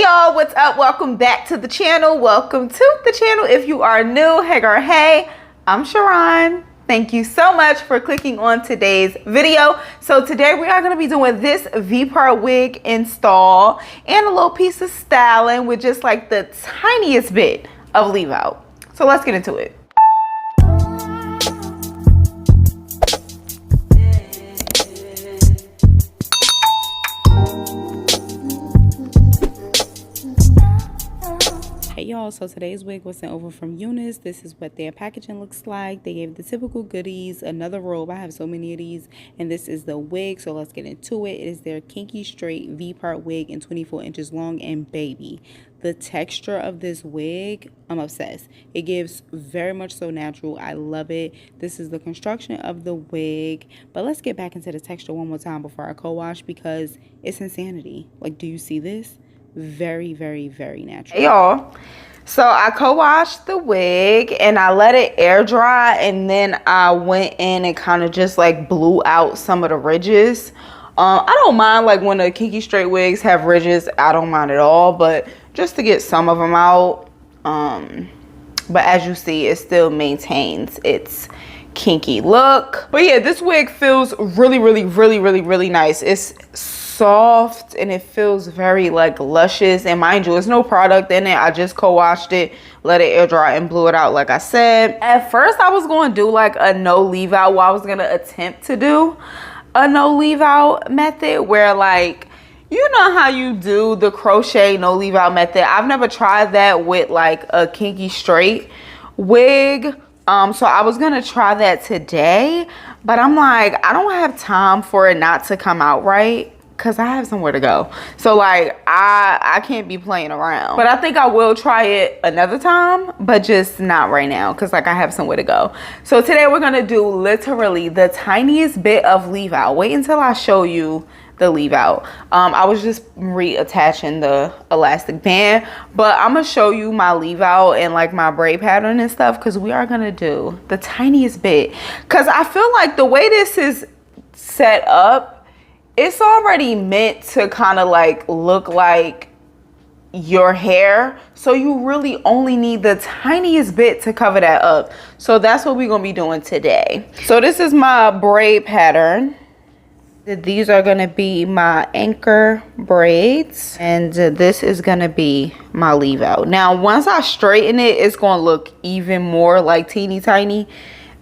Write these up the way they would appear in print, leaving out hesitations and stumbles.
y'all, what's up? Welcome back to the channel. Welcome to the channel. If you are new, hey girl, hey, I'm Sharron. Thank you so much for clicking on today's video. So today we are going to be doing this Vpart wig install and a little piece of styling with just like the tiniest bit of leave out. So let's get into it. Hey y'all, so today's wig was sent over from Unice. This is what their packaging looks like. They gave the typical goodies, another robe. I have so many of these, and this is the wig, so let's get into it. It is their Kinky straight Vpart wig in 24 inches long, and baby, the texture of this wig, I'm obsessed. It gives very much so natural. I love it. This is the construction of the wig, but let's get back into the texture one more time before I co-wash because it's insanity. Like, do you see this? Very, very, very natural. Hey y'all, so I co-washed the wig and I let it air dry, and then I went in and kind of just like blew out some of the ridges. I don't mind like when the Kinky straight wigs have ridges, I don't mind at all, but just to get some of them out. But as you see, it still maintains its kinky look. But yeah, this wig feels really nice. It's soft and it feels very like luscious, and mind you, there's no product in it. I just co-washed it, let it air dry, and blew it out like I said. At first I was going to do like a no leave out. Well, I was going to attempt to do a no leave out method where, like, you know how you do the crochet no leave out method. I've never tried that with like a kinky straight wig. So I was gonna try that today, but I'm like, I don't have time for it not to come out right because I have somewhere to go. So like I can't be playing around. But I think I will try it another time, but just not right now because like I have somewhere to go. So today we're gonna do literally the tiniest bit of leave out. Wait until I show you the leave out. I was just reattaching the elastic band, but I'm gonna show you my leave out and like my braid pattern and stuff because we are gonna do the tiniest bit, because I feel like the way this is set up, it's already meant to kind of like look like your hair, so you really only need the tiniest bit to cover that up. So that's what we're gonna be doing today. So this is my braid pattern. These are going to be my anchor braids, and this is going to be my leave out. Now once I straighten it, it's going to look even more like teeny tiny.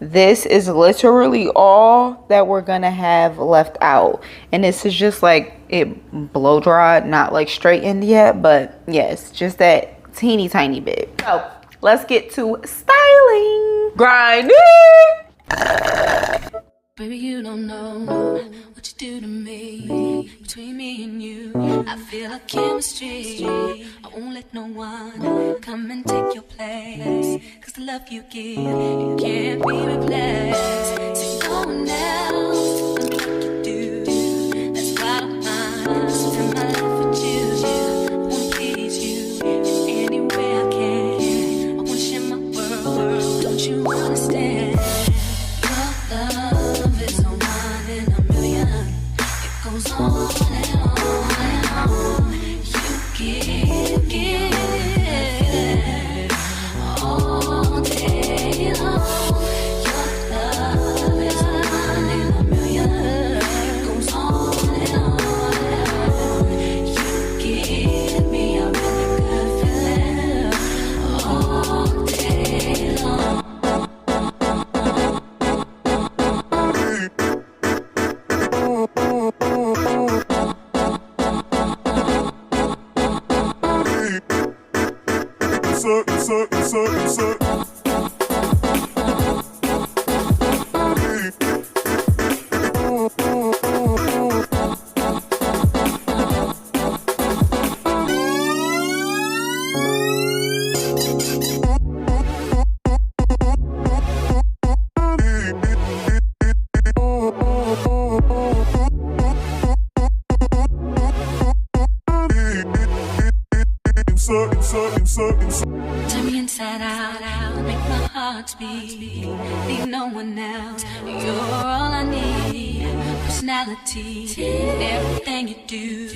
This is literally all that we're going to have left out, and this is just like it blow dried, not like straightened yet, but yes, just that teeny tiny bit. So let's get to styling. Grinding. Baby, you don't know what you do to me. Between me and you, I feel like chemistry. I won't let no one come and take your place, 'cause the love you give, it can't be replaced. So no one else can do what you do. That's why I don't mind spending my life with you. I wanna please you in any way I can. I wanna share my world, don't you understand? Your love is a one in a million. It goes on and on and on. You give all day long. Your love is a one in a million. It goes on and on and on. You give me a really good feeling all day long. Turn me inside out, make my heart heartbeat. Leave no one else. You're all I need. Personality, everything you do.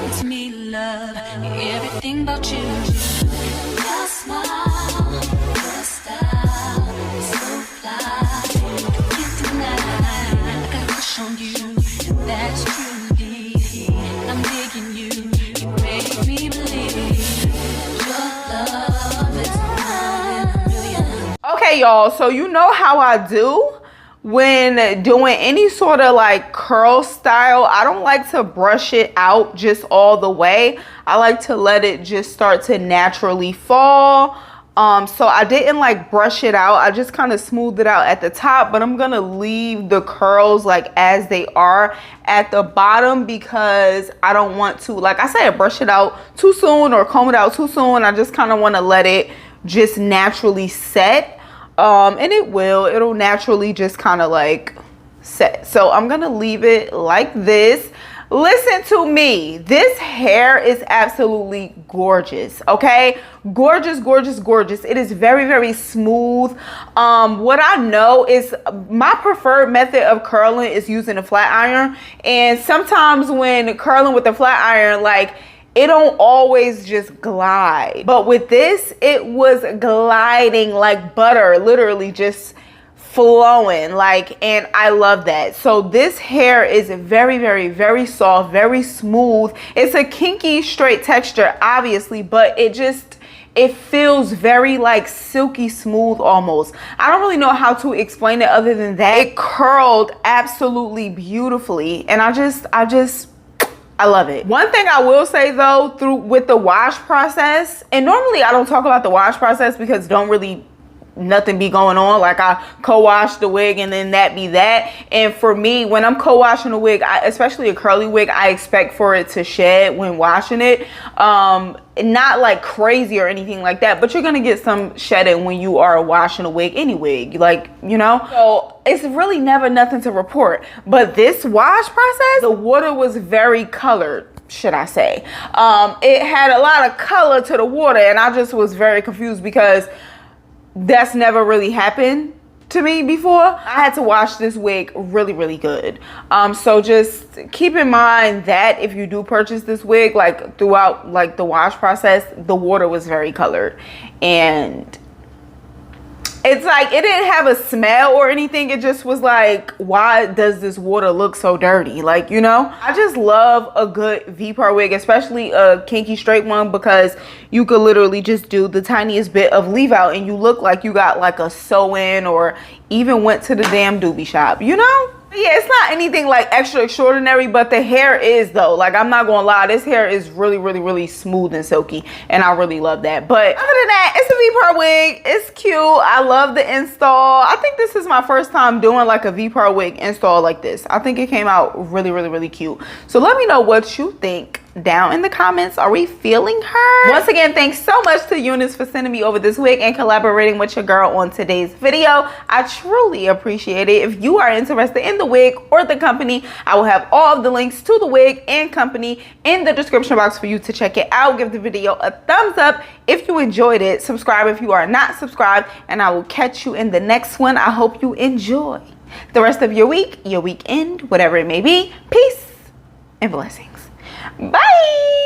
It's me, love. Everything about you. Your smile, your style, so fly. You can't deny. I got a crush on you, and that's truly. I'm digging you. You make me believe your love is one in a million. Okay, y'all, so you know how I do when doing any sort of like curl style. I don't like to brush it out just all the way. I like to let it just start to naturally fall. So I didn't like brush it out. I just kind of smoothed it out at the top, but I'm gonna leave the curls like as they are at the bottom because I don't want to, like I said, brush it out too soon or comb it out too soon. I just kind of want to let it just naturally set. And it'll naturally just kind of like set. So I'm gonna leave it like this. Listen to me, this hair is absolutely gorgeous. Okay, gorgeous, gorgeous, gorgeous. It is very, very smooth. What I know is my preferred method of curling is using a flat iron, and sometimes when curling with a flat iron, like, it don't always just glide, but with this it was gliding like butter, literally just flowing, like, and I love that. So this hair is very, very, very soft, very smooth. It's a kinky straight texture, obviously, but it feels very like silky smooth almost. I don't really know how to explain it other than that. It curled absolutely beautifully, and I love it. One thing I will say though, with the wash process, and normally I don't talk about the wash process because nothing be going on. Like, I co-wash the wig and then that be that. And for me, when I'm co-washing a wig, especially a curly wig, I expect for it to shed when washing it. Not like crazy or anything like that, but you're gonna get some shedding when you are washing a wig, any wig, like, you know. So it's really never nothing to report. But this wash process, the water was very colored, should I say. It had a lot of color to the water, and I just was very confused because that's never really happened to me before. I had to wash this wig really, really good. So just keep in mind that if you do purchase this wig, like throughout like the wash process, the water was very colored, and it's like it didn't have a smell or anything. It just was like, why does this water look so dirty? Like, you know, I just love a good Vpart wig, especially a kinky straight one, because you could literally just do the tiniest bit of leave out and you look like you got like a sew-in or even went to the damn doobie shop, you know? Yeah, it's not anything like extra extraordinary, but the hair is though. Like, I'm not gonna lie, this hair is really, really, really smooth and silky, and I really love that. But other than that, it's a Vpart wig. It's cute. I love the install. I think this is my first time doing like a Vpart wig install like this. I think it came out really, really, really cute. So let me know what you think down in the comments. Are we feeling her? Once again, thanks so much to Unice for sending me over this wig and collaborating with your girl on today's video. I truly appreciate it. If you are interested in the wig or the company, I will have all of the links to the wig and company in the description box for you to check it out. Give the video a thumbs up if you enjoyed it. Subscribe if you are not subscribed, and I will catch you in the next one. I hope you enjoy the rest of your week, your weekend, whatever it may be. Peace and blessings. Bye.